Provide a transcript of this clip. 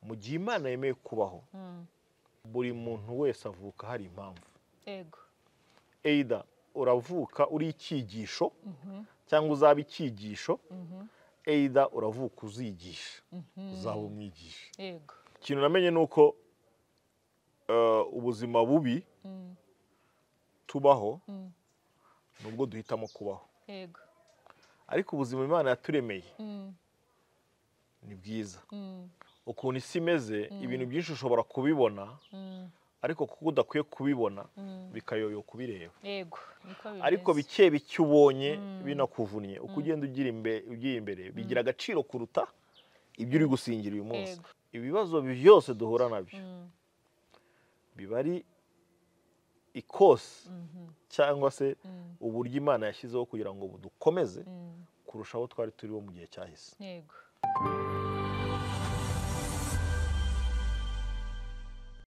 mu gihe Imana yemeye kubaho buri muntu wese avuka hari impamvu yego either uravuka uri icyigisho cyangwa uzaba icyigisho either uravuka uzigisha uzaba umwigisha yego ikintu namenye nuko ubuzima bubi tubaho nubwo duhitamo kubaho yego ariko ubuzima Imana yaturemeye ni bwiza ukuntu isi imeze ibintu byinshi ushobora kubibona ariko kuko udakwiye kubibona bikayoyo kubireba yego ariko bike bike ubonye binakuvunnye uko ugenda ugiye imbere bigira agaciro kuruta ibyo uri gusingira uyu munsi ibibazo byose duhura nabyo biba ari ikosi cyangwa se uburyo Imana yashyizeho kugira ngo dukomeze kurushaho twari turiho mu gihe cyahise yego